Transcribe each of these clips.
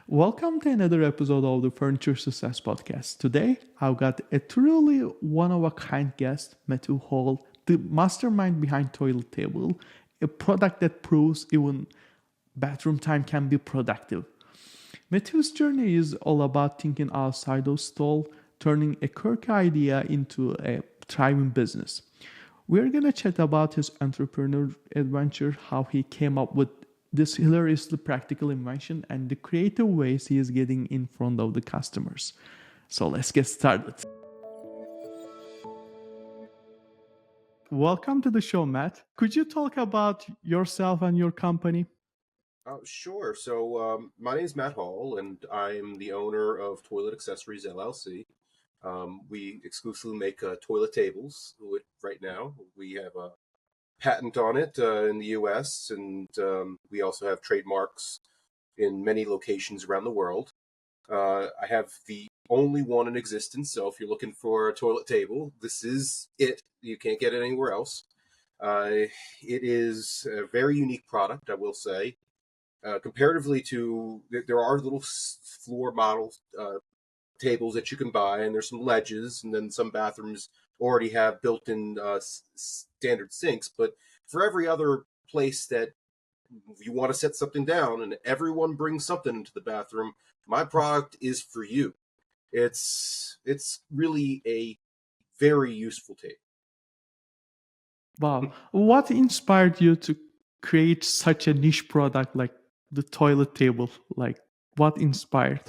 Welcome to another episode of the Furniture Success Podcast. Today, I've got a truly one-of-a-kind guest, Matthew Hall, the mastermind behind Toilet Table, a product that proves even bathroom time can be productive. Matthew's journey is all about thinking outside of stall, turning a quirky idea into a thriving business. We're gonna chat about his entrepreneur adventure, how he came up with this hilariously practical invention, and the creative ways he is getting in front of the customers. So let's get started. Welcome to the show, Matt. Could you talk about yourself and your company? Sure. So my name is Matt Hall, and I'm the owner of Toilet Accessories LLC. We exclusively make toilet tables right now. We have a patent on it in the U.S., and we also have trademarks in many locations around the world. I have the only one in existence, so if you're looking for a toilet table, this is it. You can't get it anywhere else. It is a very unique product, I will say. Comparatively to, there are little floor model tables that you can buy, and there's some ledges, and then some bathrooms already have built-in standard sinks. But for every other place that you want to set something down and everyone brings something into the bathroom, my product is for you. It's really a very useful table. Wow. What inspired you to create such a niche product like the toilet table? Like, what inspired?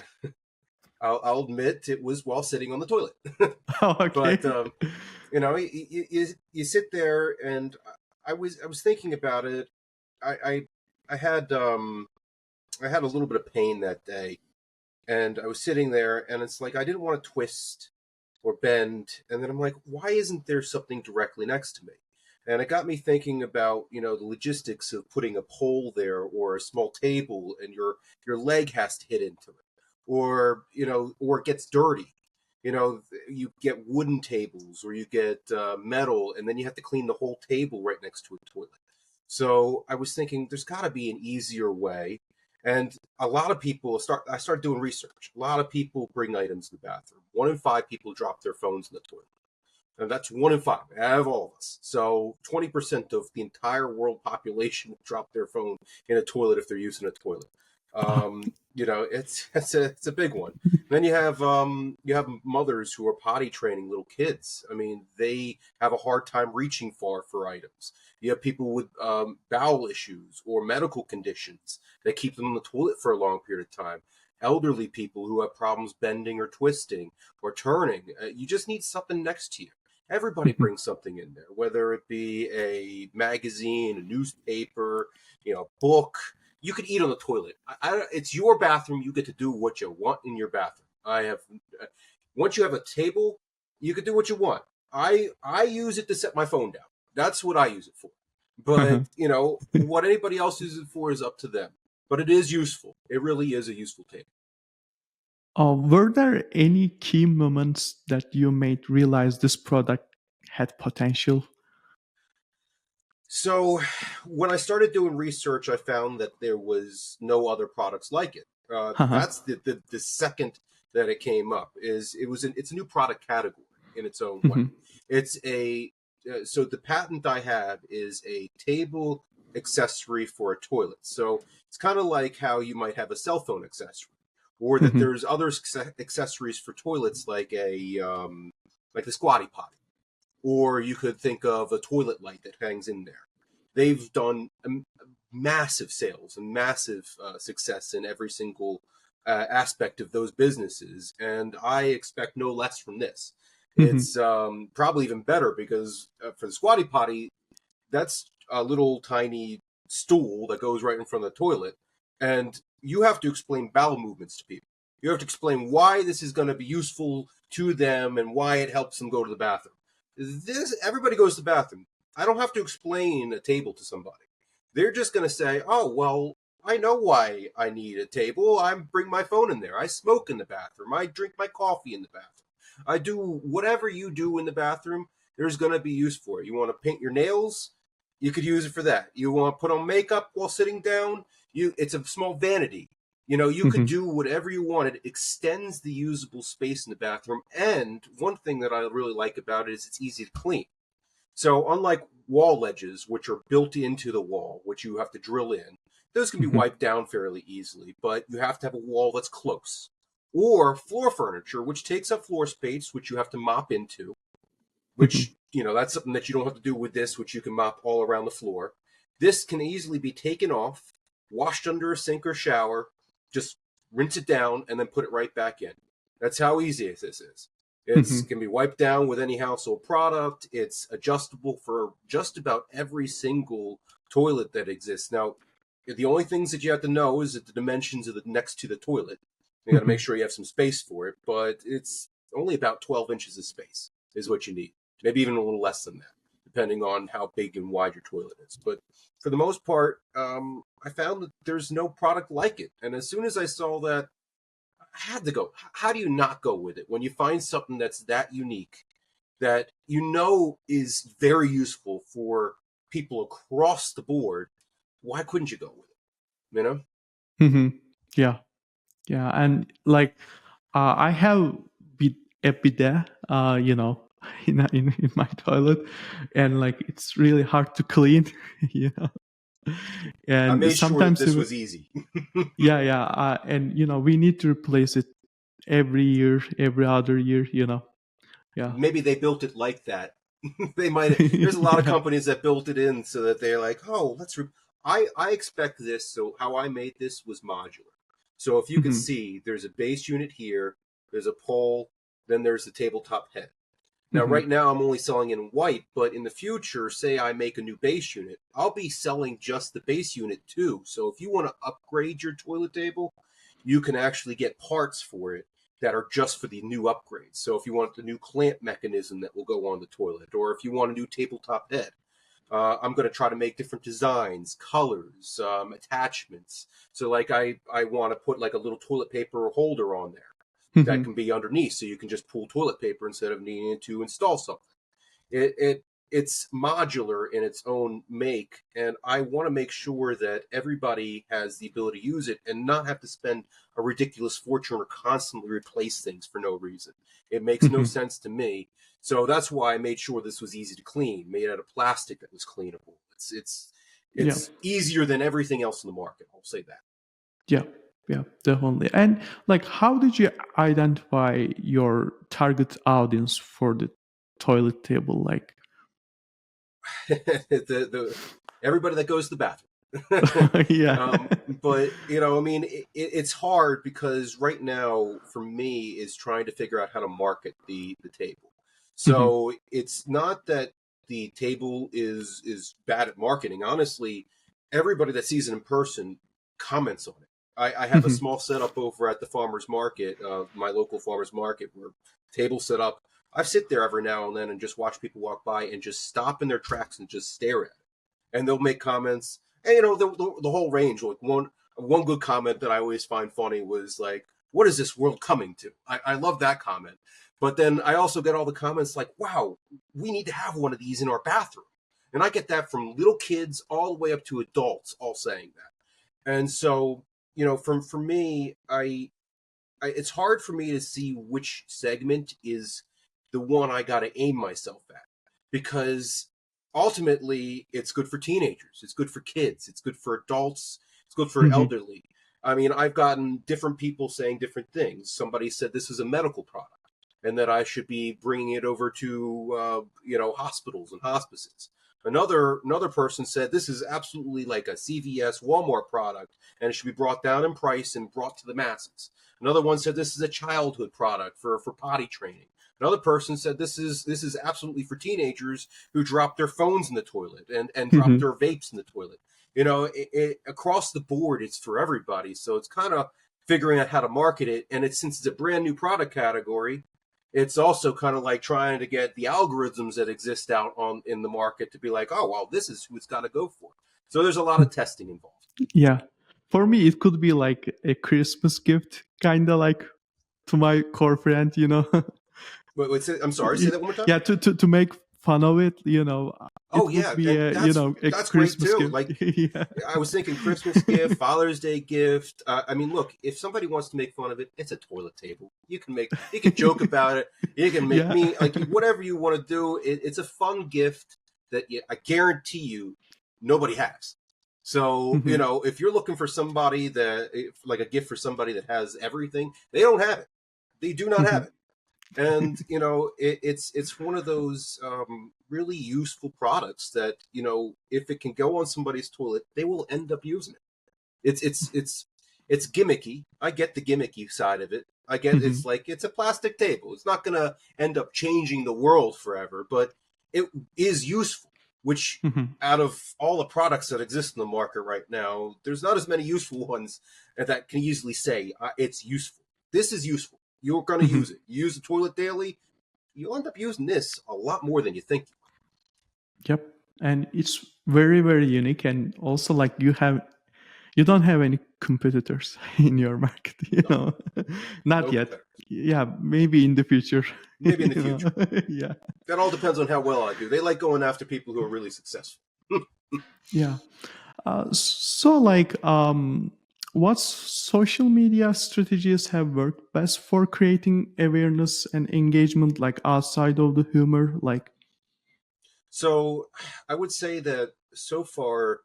I'll admit it was while sitting on the toilet. Oh, okay. But you sit there, and I was thinking about it. I had a little bit of pain that day, and I was sitting there, and it's like I didn't want to twist or bend, and then I'm like, why isn't there something directly next to me? And it got me thinking about the logistics of putting a pole there or a small table, and your leg has to hit into it, or or it gets dirty. You get wooden tables, or you get metal, and then you have to clean the whole table right next to a toilet. So I was thinking there's got to be an easier way. And a lot of people I started doing research. A lot of people bring items to the bathroom. 1 in 5 people drop their phones in the toilet. And that's 1 in 5 out of all of us. So 20% of the entire world population will drop their phone in a toilet if they're using a toilet. It's a big one. Then you have mothers who are potty training little kids. I mean, they have a hard time reaching far for items. You have people with bowel issues or medical conditions that keep them in the toilet for a long period of time. Elderly people who have problems bending or twisting or turning. You just need something next to you. Everybody brings something in there, whether it be a magazine, a newspaper, book. You could eat on the toilet. It's your bathroom. You get to do what you want in your bathroom. Once you have a table, you can do what you want. I use it to set my phone down. That's what I use it for. But, what anybody else uses it for is up to them. But it is useful. It really is a useful table. Were there any key moments that you made realize this product had potential? So when I started doing research, I found that there was no other products like it. That's the second that it came up. It's a new product category in its own way. It's so the patent I have is a table accessory for a toilet. So it's kind of like how you might have a cell phone accessory, or that there's other accessories for toilets like like the squatty potty. Or you could think of a toilet light that hangs in there. They've done massive sales and massive success in every single aspect of those businesses. And I expect no less from this. It's probably even better because for the squatty potty, that's a little tiny stool that goes right in front of the toilet. And you have to explain bowel movements to people. You have to explain why this is going to be useful to them and why it helps them go to the bathroom. Everybody goes to the bathroom. I don't have to explain a table to somebody. They're just going to say, oh, well, I know why I need a table. I bring my phone in there. I smoke in the bathroom. I drink my coffee in the bathroom. I do whatever you do in the bathroom. There's going to be use for it. You want to paint your nails? You could use it for that. You want to put on makeup while sitting down? It's a small vanity. You could do whatever you want. It extends the usable space in the bathroom. And one thing that I really like about it is it's easy to clean. So unlike wall ledges, which are built into the wall, which you have to drill in, those can be wiped down fairly easily, but you have to have a wall that's close. Or floor furniture, which takes up floor space, which you have to mop into, which, that's something that you don't have to do with this, which you can mop all around the floor. This can easily be taken off, washed under a sink or shower, just rinse it down, and then put it right back in. That's how easy this is. It can be wiped down with any household product. It's adjustable for just about every single toilet that exists. Now, the only things that you have to know is that the dimensions of the next to the toilet. You got to make sure you have some space for it, but it's only about 12 inches of space is what you need. Maybe even a little less than that, depending on how big and wide your toilet is. But for the most part, I found that there's no product like it. And as soon as I saw that, I had to go. How do you not go with it when you find something that's that unique, that is very useful for people across the board? Why couldn't you go with it? Yeah. Yeah. And I have a bidet, in my toilet, and it's really hard to clean, And I made sure that sometimes this was easy. yeah. And we need to replace it every year, every other year. Yeah. Maybe they built it like that. They might. There's a lot of companies that built it in so that they're like, oh, I expect this. So how I made this was modular. So if you can see, there's a base unit here, there's a pole, then there's the tabletop head. Now, right now, I'm only selling in white, but in the future, say I make a new base unit, I'll be selling just the base unit too. So if you want to upgrade your toilet table, you can actually get parts for it that are just for the new upgrades. So if you want the new clamp mechanism that will go on the toilet, or if you want a new tabletop head, I'm going to try to make different designs, colors, attachments. So I want to put a little toilet paper holder on there that can be underneath, so you can just pull toilet paper instead of needing to install something. It's modular in its own make, and I want to make sure that everybody has the ability to use it and not have to spend a ridiculous fortune or constantly replace things for no reason. It makes no sense to me. So that's why I made sure this was easy to clean, made out of plastic that was cleanable. It's easier than everything else in the market. I'll say that. Yeah, definitely. And how did you identify your target audience for the toilet table? Everybody that goes to the bathroom. Yeah. But it's hard because right now for me is trying to figure out how to market the table. So it's not that the table is bad at marketing. Honestly, everybody that sees it in person comments on it. I have a small setup over at the farmer's market, my local farmer's market, where table set up. I sit there every now and then and just watch people walk by and just stop in their tracks and just stare at it. And they'll make comments. And, the whole range. One good comment that I always find funny was what is this world coming to? I love that comment. But then I also get all the comments wow, we need to have one of these in our bathroom. And I get that from little kids all the way up to adults all saying that. And so, for me, it's hard for me to see which segment is the one I got to aim myself at, because ultimately it's good for teenagers, it's good for kids, it's good for adults, it's good for elderly. I mean, I've gotten different people saying different things. Somebody said this is a medical product and that I should be bringing it over to hospitals and hospices. Another person said this is absolutely like a CVS Walmart product and it should be brought down in price and brought to the masses. Another one said this is a childhood product for potty training. Another person said this is absolutely for teenagers who drop their phones in the toilet and drop their vapes in the toilet. Across the board, it's for everybody. So it's kind of figuring out how to market it. And since it's a brand new product category, it's also kind of like trying to get the algorithms that exist out in the market to be like, oh, well, this is who it's got to go for. So there's a lot of testing involved. Yeah. For me, it could be like a Christmas gift, kind of to my core friend, Wait, I'm sorry, say that one more time? Yeah, to make fun of it, Oh It would yeah, be and a that's great Christmas too. gift. Like Yeah. I was thinking Christmas gift, Father's Day gift. I mean, look, if somebody wants to make fun of it, it's a toilet table. You can joke about it. You can make Yeah. me like whatever you want to do. It's a fun gift that I guarantee you nobody has. So Mhm. if you're looking for somebody like a gift for somebody that has everything, they don't have it. They do not have Mhm. it. And it's one of those really useful products that if it can go on somebody's toilet, they will end up using it. It's gimmicky. I get the gimmicky side of it. I get Mhm. it's like it's a plastic table. It's not gonna end up changing the world forever, but it is useful. Which Mhm. out of all the products that exist in the market right now, there's not as many useful ones that can easily say it's useful. This is useful. You're going to Mhm. use it. You use the toilet daily, you'll end up using this a lot more than you think. Yep. And it's very, very unique. And also, like, you don't have any competitors in your market, No, Not no yet. competitors. Yeah, maybe in the future. Maybe in the future. Yeah. That all depends on how well I do. They like going after people who are really successful. Yeah. So, like, what social media strategies have worked best for creating awareness and engagement, like outside of the humor? Like, So I would say that so far,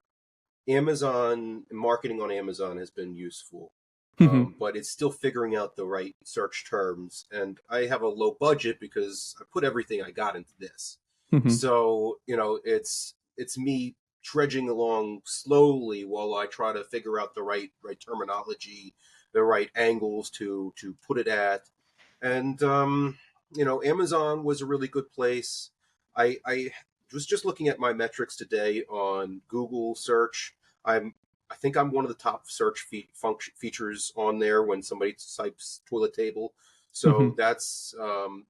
Amazon marketing on Amazon has been useful. Mhm. But it's still figuring out the right search terms. And I have a low budget because I put everything I got into this. Mhm. So, it's me trudging along slowly while I try to figure out the right terminology, the right angles to put it at. And Amazon was a really good place. I was just looking at my metrics today on Google search. I think I'm one of the top search features on there when somebody types toilet table. So Mhm.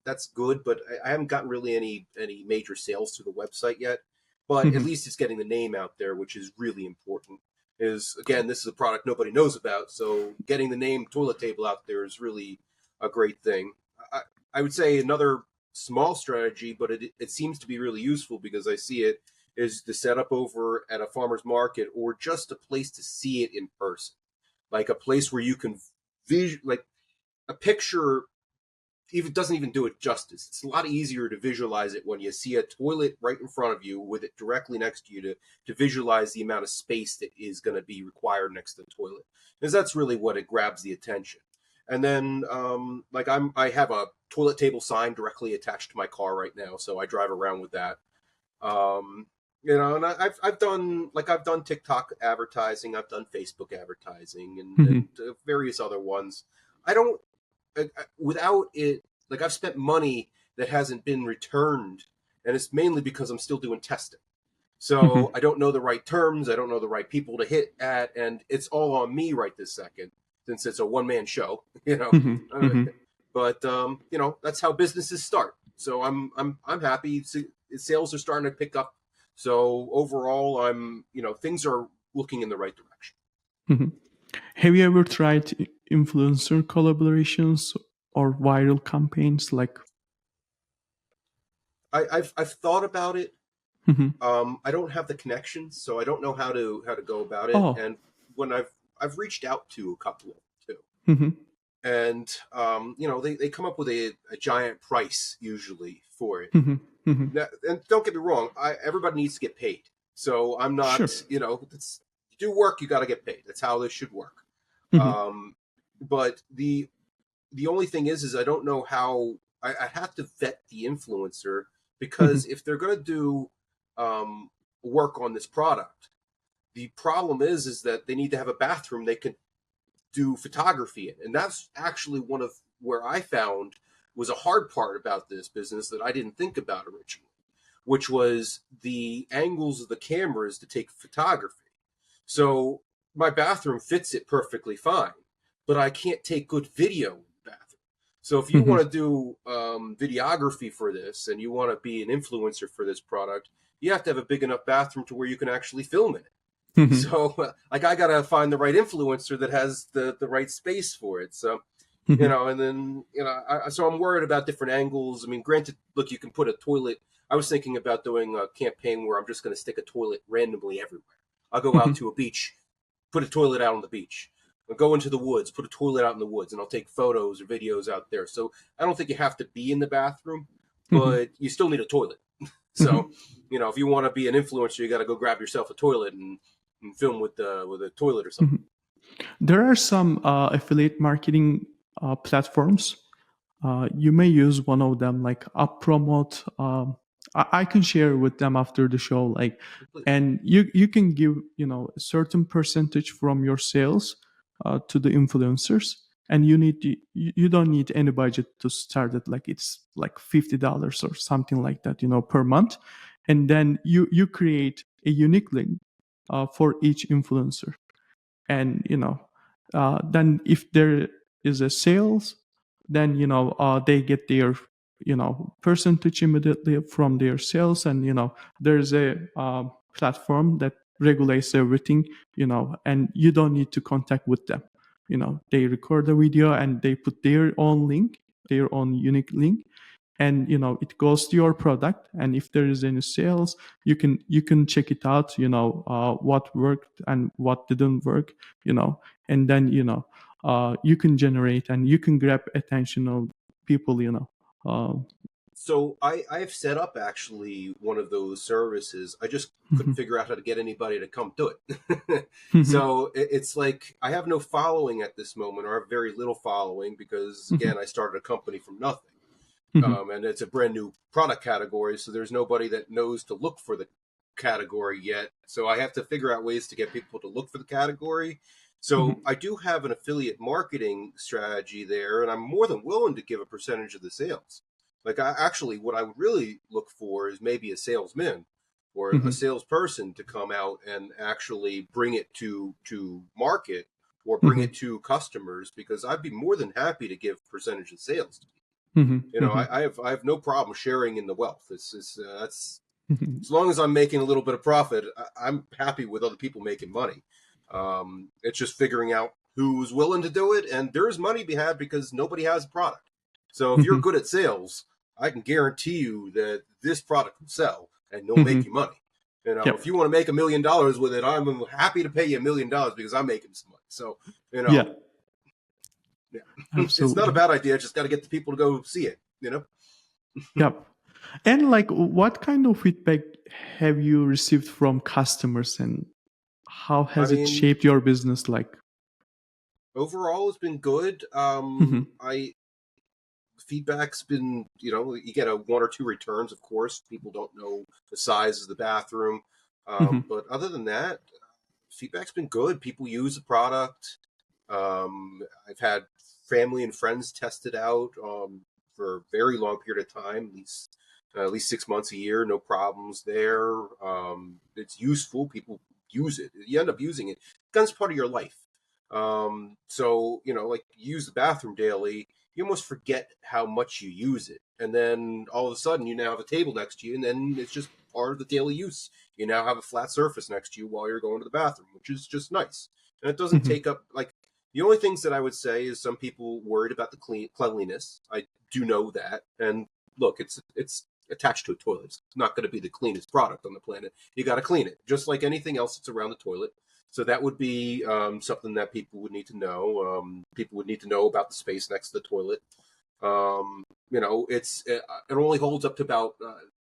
that's good, but I haven't gotten really any major sales to the website yet. But at Mhm. least it's getting the name out there, which is really important. Is again, this is a product nobody knows about, so getting the name toilet table out there is really a great thing. I, I would say another small strategy, but it seems to be really useful because I see it is to set up over at a farmer's market or just a place to see it in person, like a place where you can like a picture even doesn't even do it justice. It's a lot easier to visualize it when you see a toilet right in front of you with it directly next to you to visualize the amount of space that is going to be required next to the toilet, because that's really what it grabs the attention. And then like I have a toilet table sign directly attached to my car right now, so I drive around with that. um, and I've done TikTok advertising, I've done Facebook advertising, and Mhm. various other ones. I don't without it, like I've spent money that hasn't been returned, and it's mainly because I'm still doing testing. So Mhm. I don't know the right terms, I don't know the right people to hit at, and it's all on me right this second since it's a one man show, Mhm. Uh, Mhm. but that's how businesses start. So I'm happy. Sales are starting to pick up. So overall, things are looking in the right direction. Mhm. Have you ever tried influencer collaborations or viral campaigns? Like, I've thought about it. Mhm. I don't have the connections, so I don't know how to go about it. Oh, And when I've reached out to a couple of them too, Mhm. and they come up with a giant price usually for it. Mhm. Mhm. Now, and don't get me wrong, everybody needs to get paid. So I'm Sure. not, you do work, you got to get paid. That's how this should work. Mhm. Um, but the only thing is I don't know how I have to vet the influencer, Mhm. because if they're going to do work on this product, the problem is that they need to have a bathroom they can do photography in, and that's actually one of where I found was a hard part about this business that I didn't think about originally, which was the angles of the cameras to take photography. So my bathroom fits it perfectly fine, but I can't take good video in the bathroom. So if you Mhm. want to do videography for this and you want to be an influencer for this product, you have to have a big enough bathroom to where you can actually film in it. Mhm. So like I gotta find the right influencer that has the right space for it. So Mhm. and then so I'm worried about different angles. I mean, granted, look, you can put a toilet I was thinking about doing a campaign where I'm just going to stick a toilet randomly everywhere. I'll go out Mhm. to a beach, put a toilet out on the beach. I'll go into the woods, put a toilet out in the woods, and I'll take photos or videos out there. So I don't think you have to be in the bathroom, Mhm. but you still need a toilet. Mhm. So, if you want to be an influencer, you got to go grab yourself a toilet and film with a toilet or something. Mhm. There are some affiliate marketing platforms. You may use one of them, like UpPromote. I can share with them after the show, like, Please. and you can give a certain percentage from your sales to the influencers, and you don't need any budget to start it. Like it's like $50 or something like that, per month, and then you create a unique link for each influencer, and then if there is a sales, then they get their percentage immediately from their sales, and there's a platform that regulates everything, and you don't need to contact with them. They record the video and they put their own link, their own unique link, and it goes to your product, and if there is any sales, you can check it out, what worked and what didn't work, and then you can generate and you can grab attention of people. uh, So I've set up actually one of those services. I just couldn't mhm, figure out how to get anybody to come do it. mhm, So it's like I have no following at this moment, or I have very little following because mhm, again I started a company from nothing, mhm, and it's a brand new product category. So there's nobody that knows to look for the category yet. So I have to figure out ways to get people to look for the category. mhm, So I do have an affiliate marketing strategy there, and I'm more than willing to give a percentage of the sales. Like what I would really look for is maybe a salesman or a mhm, salesperson to come out and actually bring it to market or bring mhm, it to customers, because I'd be more than happy to give percentage of sales to people. mhm, mhm, I have no problem sharing in the wealth. That's mhm. as long as I'm making a little bit of profit, I'm happy with other people making money. It's just figuring out who's willing to do it, and there's money to be had because nobody has a product. So if you're Mhm. good at sales, I can guarantee you that this product will sell and it'll make Mhm. you money. If Yep. you want to make $1 million with it, I'm happy to pay you $1 million because I'm making some money. So, you Yeah, know, yeah. It's not a absolutely. bad idea. Just got to get the people to go see it. Yep. And like, what kind of feedback have you received from customers, and how I has it mean, shaped your business? Like, overall, it's been good. mhm, I Feedback's been, you get a one or two returns. Of course, people don't know the size of the bathroom, mhm, but other than that, feedback's been good. People use the product. I've had family and friends test it out for a very long period of time, at least 6 months, a year, no problems there. It's useful. People use it. You end up using it. It becomes part of your life. So like you use the bathroom daily, you almost forget how much you use it, and then all of a sudden you now have a table next to you, and then it's just part of the daily use. You now have a flat surface next to you while you're going to the bathroom, which is just nice, and it doesn't mhm, take up like the only things that I would say is some people worried about the cleanliness. I do know that, and look, it's attached to a toilet. It's not going to be the cleanest product on the planet. You got to clean it, just like anything else that's around the toilet. So that would be something that people would need to know. People would need to know about the space next to the toilet. It only holds up to about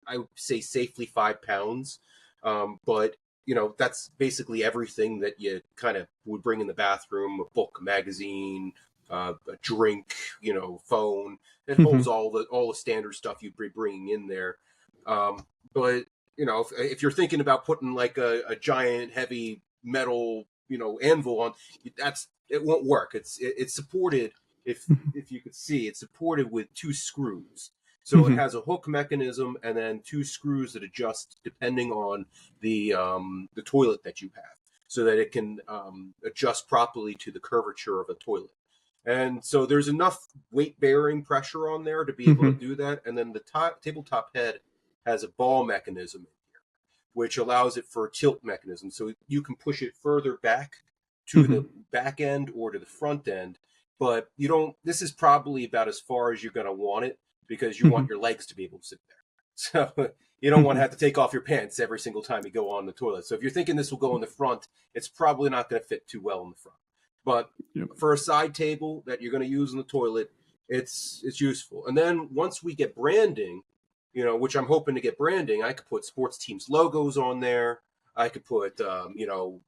I would say safely 5 pounds, but that's basically everything that you kind of would bring in the bathroom: a book, a magazine, a drink, phone. It holds mhm, all the standard stuff you'd be bringing in there. But if you're thinking about putting like a giant heavy metal anvil on, it won't work. It's supported, if mhm, if you could see, it's supported with two screws. So it mhm, has a hook mechanism and then two screws that adjust depending on the toilet that you have, so that it can adjust properly to the curvature of a toilet. And so there's enough weight bearing pressure on there to be able to mhm, do that. And then the tabletop head has a ball mechanism in here, which allows it for a tilt mechanism. So you can push it further back to mhm, the back end or to the front end. But this is probably about as far as you're going to want it, because you want mhm. your legs to be able to sit there. So you don't want to have to take off your pants every single time you go on the toilet. So if you're thinking this will go in the front, it's probably not going to fit too well in the front. But Yep. for a side table that you're going to use in the toilet, it's useful. And then once we get branding, which I'm hoping to get branding, I could put sports teams logos on there. I could put,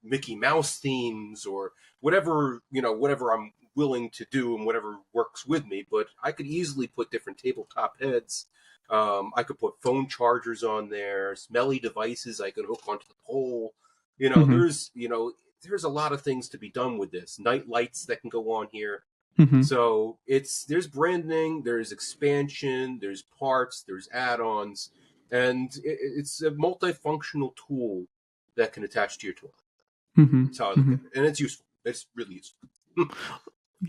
Mickey Mouse themes or whatever I'm willing to do and whatever works with me. But I could easily put different tabletop heads. I could put phone chargers on there, smelly devices I could hook onto the pole. There's a lot of things to be done with this. Night lights that can go on here. So there's branding, there's expansion, there's parts, there's add-ons, and it's a multifunctional tool that can attach to your toilet. That's how I look at it, and it's useful. It's really useful.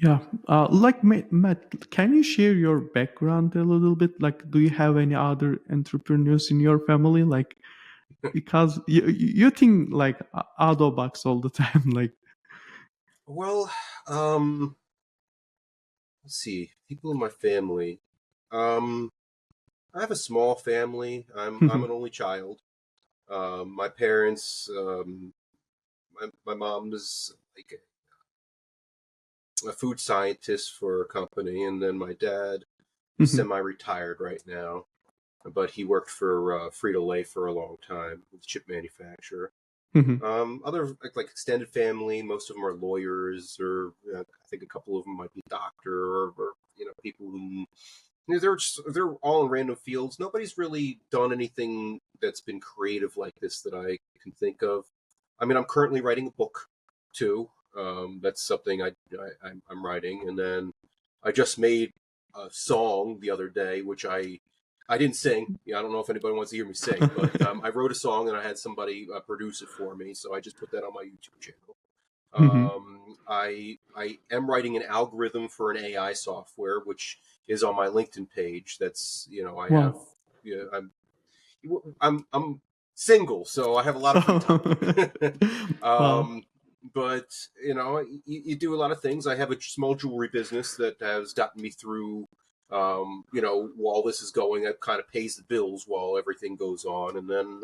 Yeah. Like Matt, can you share your background a little bit? Like, do you have any other entrepreneurs in your family? Like, because you think like out of box all the time. Like, Well, let's see. People in my family. I have a small family. I'm an only child. My parents. My mom is like a food scientist for a company, and then my dad is semi-retired right now, but he worked for Frito-Lay for a long time, with chip manufacturer. Other like extended family, most of them are lawyers, or I think a couple of them might be doctor, or people who they're all in random fields. Nobody's really done anything that's been creative like this that I can think of. I mean, I'm currently writing a book too. That's something I'm writing, and then I just made a song the other day, which I didn't sing. I don't know if anybody wants to hear me sing, but I wrote a song and I had somebody produce it for me, so I just put that on my YouTube channel. I am writing an algorithm for an AI software, which is on my LinkedIn page. That's I have. wow. I'm single, so I have a lot of free time. Wow. But you do a lot of things. I have a small jewelry business that has gotten me through. While this is going, that kind of pays the bills while everything goes on, and then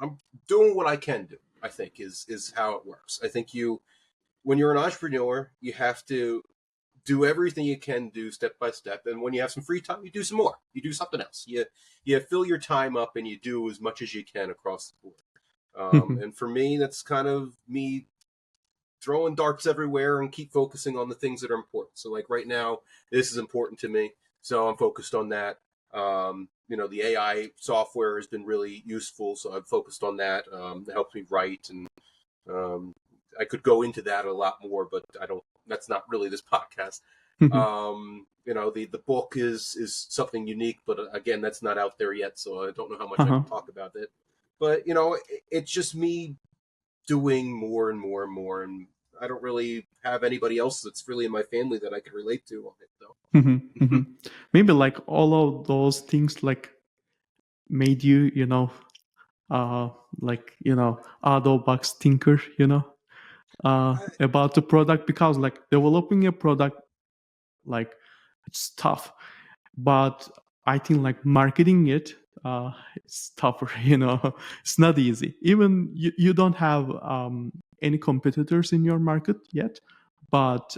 I'm doing what I can do. I think is how it works. I think when you're an entrepreneur, you have to do everything you can do step by step, and when you have some free time, you do some more. You do something else. You fill your time up, and you do as much as you can across the board. And for me, that's kind of me throwing darts everywhere and keep focusing on the things that are important. So like right now, this is important to me, so I'm focused on that. The AI software has been really useful, so I've focused on that. It helps me write, and I could go into that a lot more, but I don't. That's not really this podcast. The book is something unique, but again, that's not out there yet, so I don't know how much I can talk about it. But it's just me doing more and more and more, and I don't really have anybody else that's really in my family that I can relate to on it, though. Maybe like all of those things like made you, out of box thinker, about the product, because like developing a product, like it's tough, but I think like marketing it, it's tougher. It's not easy. Even you don't have any competitors in your market yet, but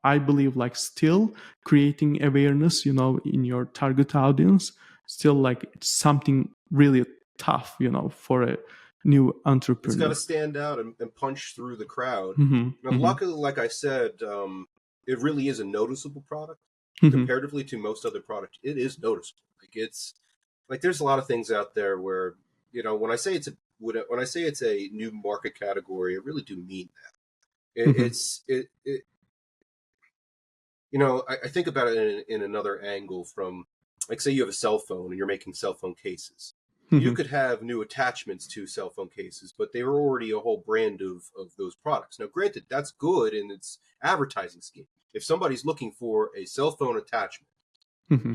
I believe like still creating awareness, in your target audience, still like it's something really tough, for a new entrepreneur. It's got to stand out and punch through the crowd. Luckily, like I said, it really is a noticeable product. Comparatively to most other products, it is noticeable. Like it's like there's a lot of things out there where when I say it's a new market category, I really do mean that. I think about it in another angle from, like, say you have a cell phone and you're making cell phone cases. You could have new attachments to cell phone cases, but they were already a whole brand of those products. Now, granted, that's good in its advertising scheme. If somebody's looking for a cell phone attachment,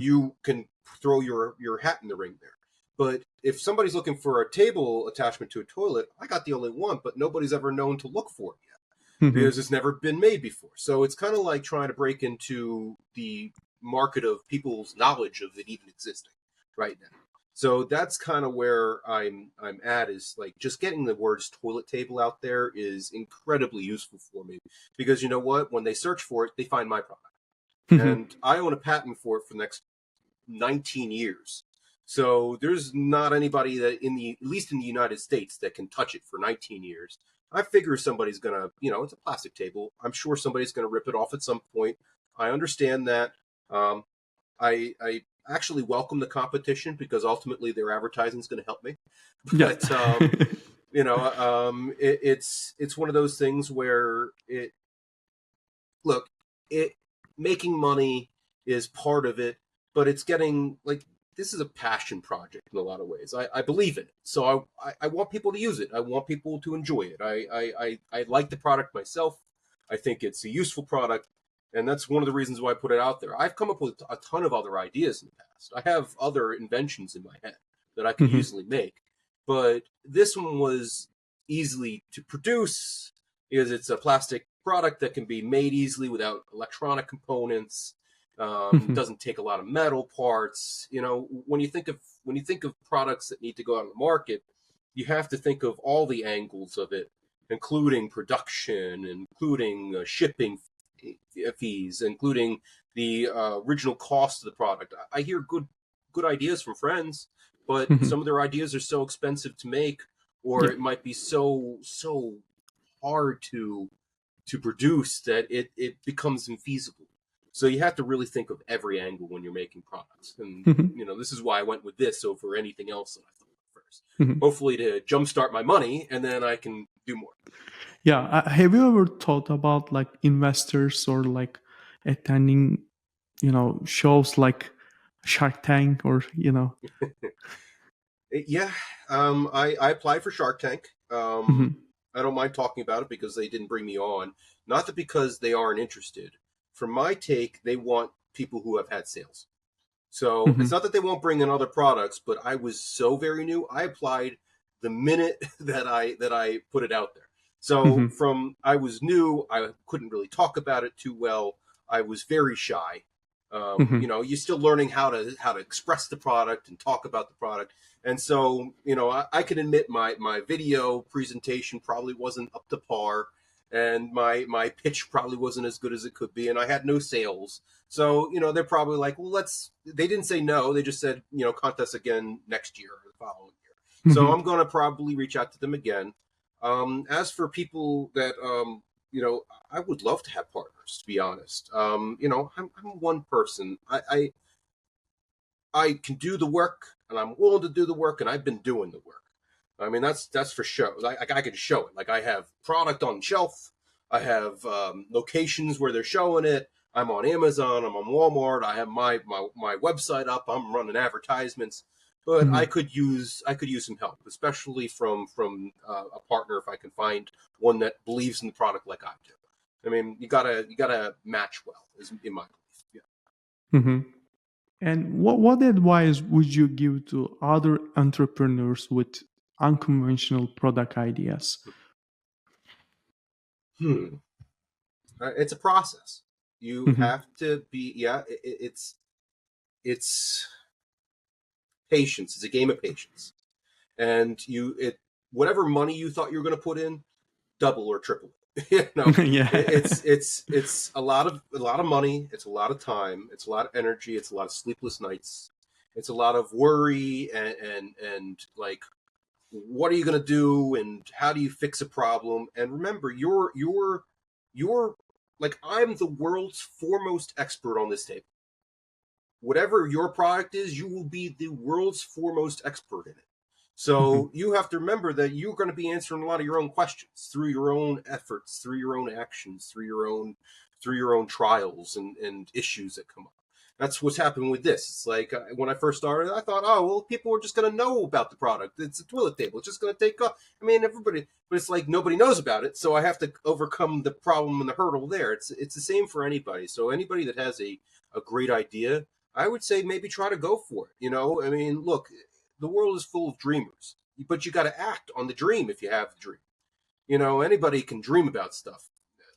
you can throw your hat in the ring there. But if somebody's looking for a table attachment to a toilet, I got the only one, but nobody's ever known to look for it yet because it's never been made before. So it's kind of like trying to break into the market of people's knowledge of it even existing right now. So that's kind of where I'm at, is like just getting the words toilet table out there is incredibly useful for me, because you know what? When they search for it, they find my product. And I own a patent for it for the next 19 years. So there's not anybody that at least in the United States, that can touch it for 19 years. I figure somebody's gonna, it's a plastic table. I'm sure somebody's gonna rip it off at some point. I understand that. I actually welcome the competition, because ultimately their advertising is going to help me. But it's one of those things where making money is part of it, but it's getting like, this is a passion project in a lot of ways. I believe in it, so I want people to use it. I want people to enjoy it. I like the product myself. I think it's a useful product. And that's one of the reasons why I put it out there. I've come up with a ton of other ideas in the past. I have other inventions in my head that I could easily make. But this one was easily to produce, because it's a plastic product that can be made easily without electronic components. Doesn't take a lot of metal parts. When you think of products that need to go out on the market, you have to think of all the angles of it, including production, including shipping fees, including the original cost of the product. I hear good ideas from friends, but some of their ideas are so expensive to make, or it might be so hard to produce that it becomes infeasible. So you have to really think of every angle when you're making products. And this is why I went with this over anything else that I thought of first. Hopefully to jumpstart my money, and then I can do more. Yeah. Have you ever thought about like investors, or like attending, shows like Shark Tank, or Yeah. I applied for Shark Tank. I don't mind talking about it, because they didn't bring me on. Not that because they aren't interested. From my take, they want people who have had sales. So it's not that they won't bring in other products, but I was so very new. I applied the minute that I put it out there. So I was new, I couldn't really talk about it too well. I was very shy. You're still learning how to express the product and talk about the product. And so, I can admit my video presentation probably wasn't up to par, and my pitch probably wasn't as good as it could be, and I had no sales. So, they're probably like, well, they didn't say no. They just said, contact us again next year or the following year. So I'm going to probably reach out to them again. As for people that, I would love to have partners, to be honest. I'm one person. I can do the work, and I'm willing to do the work, and I've been doing the work. I mean, that's for sure. I can show it. Like, I have product on shelf. I have locations where they're showing it. I'm on Amazon. I'm on Walmart. I have my website up. I'm running advertisements. But I could use some help, especially from a partner, if I can find one that believes in the product like I do. I mean, you gotta match well, is in my belief. Yeah. And what advice would you give to other entrepreneurs with unconventional product ideas? It's a process. You have to be, it's patience. It's a game of patience. And whatever money you thought you were going to put in, double or triple. Yeah. It's a lot of money. It's a lot of time. It's a lot of energy. It's a lot of sleepless nights. It's a lot of worry and like, what are you going to do, and how do you fix a problem? And remember, you're like, I'm the world's foremost expert on this table. Whatever your product is, you will be the world's foremost expert in it. So you have to remember that you're going to be answering a lot of your own questions through your own efforts, through your own actions, through your own trials and issues that come up. That's what's happened with this. It's like, when I first started, I thought, oh, well, people are just going to know about the product. It's a toilet table. It's just going to take off. I mean, everybody, but it's like nobody knows about it. So I have to overcome the problem and the hurdle there. It's the same for anybody. So anybody that has a great idea, I would say maybe try to go for it. I mean, look, the world is full of dreamers, but you got to act on the dream if you have the dream. Anybody can dream about stuff.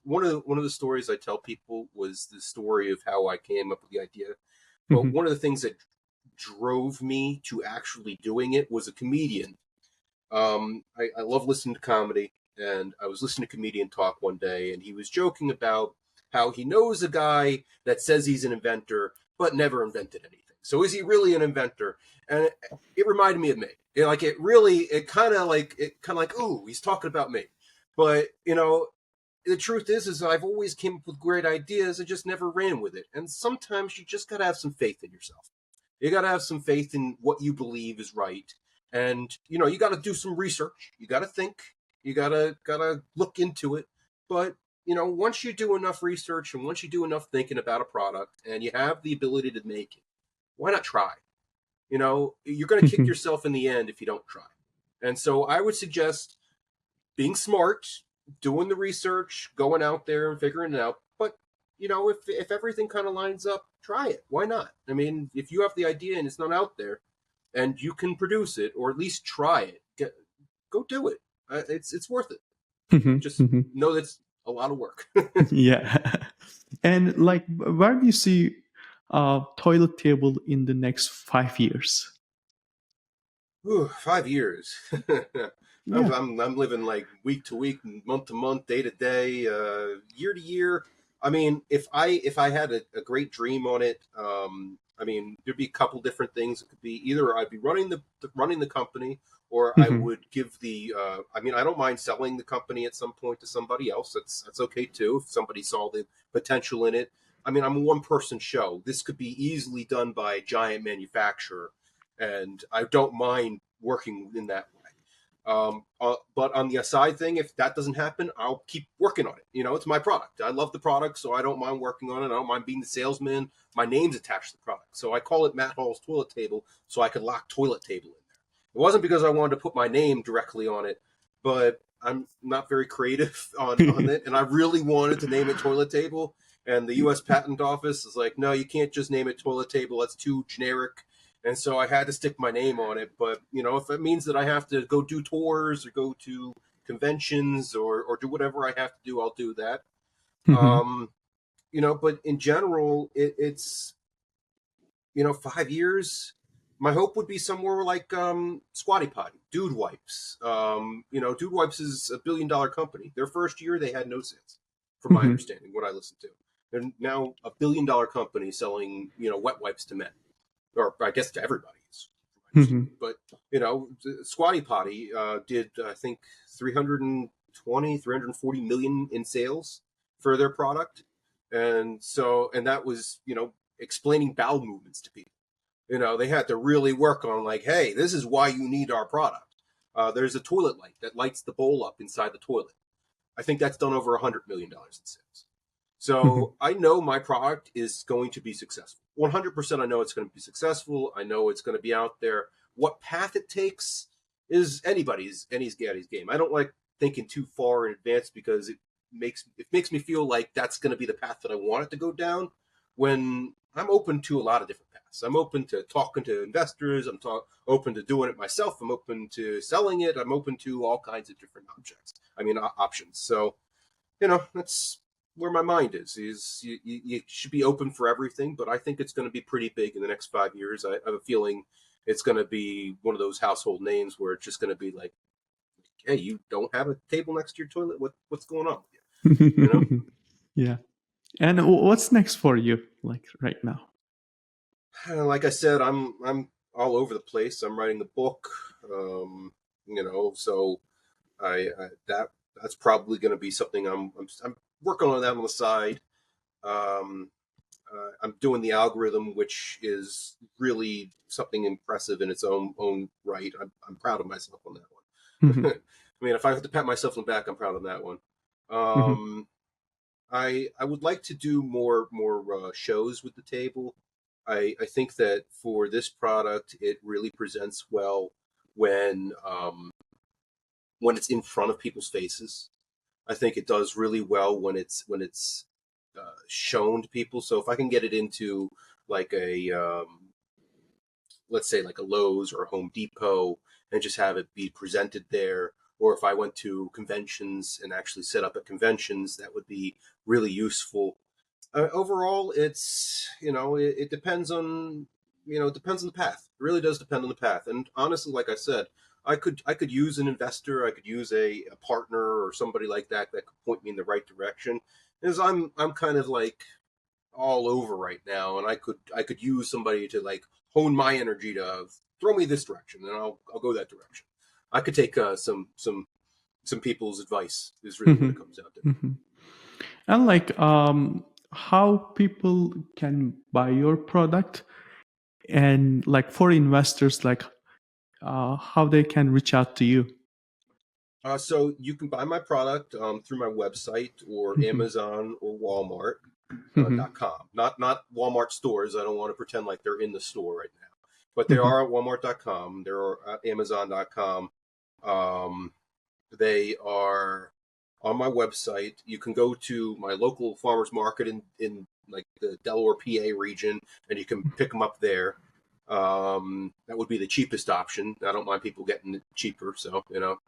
one of the stories I tell people was the story of how I came up with the idea. But Mhm. one of the things that drove me to actually doing it was a comedian. I love listening to comedy, and I was listening to a comedian talk one day, and he was joking about how he knows a guy that says he's an inventor but never invented anything. So is he really an inventor? And it reminded me of me. Like it kind of like, ooh, he's talking about me. But the truth is I've always came up with great ideas. I just never ran with it. And sometimes you just gotta have some faith in yourself. You gotta have some faith in what you believe is right, and you gotta do some research. You gotta think. You gotta look into it. But once you do enough research and once you do enough thinking about a product, and you have the ability to make it, why not try? You're gonna kick Mhm. yourself in the end if you don't try. And so I would suggest being smart, doing the research, going out there and figuring it out. But if everything kind of lines up, try it. Why not? I mean, if you have the idea and it's not out there, and you can produce it or at least try it, go do it. It's worth it. Mhm. Just Mhm. know that's a lot of work. Yeah. And like, where do you see toilet table in the next 5 years? Whew, 5 years. Yeah. I'm living like week to week, month to month, day to day, year to year. I mean, if I had a great dream on it, I mean, there'd be a couple different things. It could be either I'd be running the company, or I Mhm. would give the. I mean, I don't mind selling the company at some point to somebody else. That's okay too if somebody saw the potential in it. I mean, I'm a one person show. This could be easily done by a giant manufacturer, and I don't mind working in that way. But on the aside thing, if that doesn't happen, I'll keep working on it. It's my product. I love the product, so I don't mind working on it. I don't mind being the salesman. My name's attached to the product, so I call it Matt Hall's Toilet Table, so I could lock toilet table in there. It wasn't because I wanted to put my name directly on it, but I'm not very creative on it, and I really wanted to name it Toilet Table. And the U.S. Patent Office is like, no, you can't just name it Toilet Table. That's too generic, and so I had to stick my name on it. But if it means that I have to go do tours or go to conventions or do whatever I have to do, I'll do that. Mhm. Um, but in general, it's 5 years. My hope would be somewhere like Squatty Potty, Dude Wipes. Dude Wipes is $1 billion company. Their first year, they had no sales, from my Mhm. understanding, what I listened to. They're now $1 billion company selling wet wipes to men, or I guess to everybody, from my understanding. Mhm. But Squatty Potty did, I think, 320, 340 million in sales for their product, and that was explaining bowel movements to people. They had to really work on, like, hey, this is why you need our product. There's a toilet light that lights the bowl up inside the toilet. I think that's done over $100 million in sales. Mhm. So I know my product is going to be successful. 100% I know it's going to be successful. I know it's going to be out there. What path it takes is anybody's gaddy's game. I don't like thinking too far in advance because it makes me feel like that's going to be the path that I want it to go down, when I'm open to a lot of different paths. I'm open to talking to investors. Open to doing it myself. I'm open to selling it. I'm open to all kinds of different options. So that's where my mind is you should be open for everything, but I think it's going to be pretty big in the next 5 years. I have a feeling it's going to be one of those household names where it's just going to be like, hey, you don't have a table next to your toilet? What's going on with you? Yeah. And what's next for you, like right now? Like I said, I'm all over the place. I'm writing a book, so that's probably going to be something I'm working on that on the side. Um, I'm doing the algorithm, which is really something impressive in its own right. I'm proud of myself on that Mhm. one. I mean, if I have to pat myself on the back, I'm proud of that one. Mhm. Um, I would like to do more shows with the table. I think that for this product, it really presents well when when it's in front of people's faces. I think it does really well when it's shown to people. So if I can get it into like a let's say like a Lowe's or a Home Depot, and just have it be presented there, or if I went to conventions and actually set up at conventions, that would be really useful. Overall, it's, it depends on, it depends on the path. It really does depend on the path. And honestly, like I said, I could use an investor, I could use a partner or somebody like that that could point me in the right direction. Because I'm kind of like all over right now, and I could use somebody to like hone my energy to throw me this direction, and I'll go that direction. I could take some people's advice is really what it comes down to. Mm-hmm. And like how people can buy your product, and like for investors, like how they can reach out to you. So you can buy my product through my website or Amazon or Walmart.com. Not Walmart stores. I don't want to pretend like they're in the store right now, but they are at Walmart.com. They're at Amazon.com. They are on my website. You can go to my local farmers market in like the Delaware, PA region, and you can pick them up there. That would be the cheapest option. I don't mind people getting it cheaper, so that'll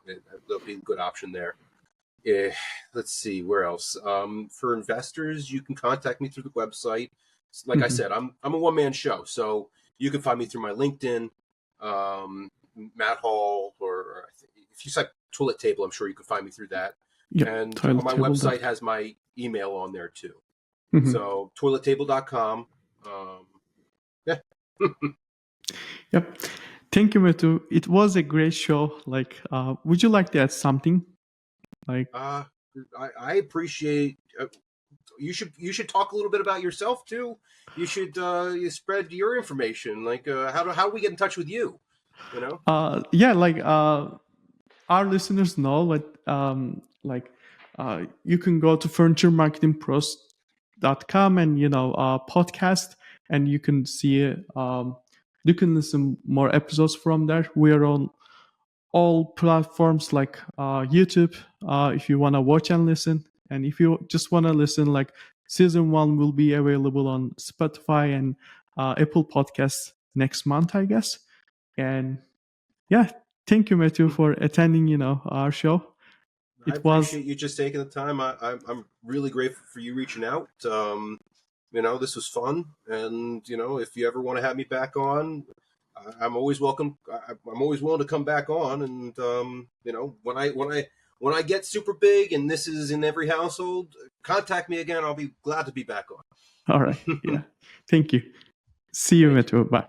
be a good option there. Let's see where else. For investors, you can contact me through the website. Like I said, I'm a one-man show, so you can find me through my LinkedIn, Matt Hall, or if you type toilet table, I'm sure you can find me through that. Yep, and my website has my email on there too. So toilettable.com. Yeah. Yep. Thank you, Metu. It was a great show. Like, would you like to add something? Like, I appreciate. You should talk a little bit about yourself too. You should you spread your information. Like, how do we get in touch with you? Yeah, like our listeners know, but you can go to furnituremarketingpros.com and podcast, and you can see you can listen more episodes from there. We are on all platforms like YouTube if you want to watch and listen, and if you just want to listen, like season 1 will be available on Spotify and Apple Podcasts next month, I guess. And yeah, thank you, Matthew, for attending our show. I appreciate you just taking the time. I'm really grateful for you reaching out. This was fun, and if you ever want to have me back on, I'm always welcome. I'm always willing to come back on, and when I get super big and this is in every household, contact me again. I'll be glad to be back on. All right. Yeah. Thank you. See you, Matthew. Bye.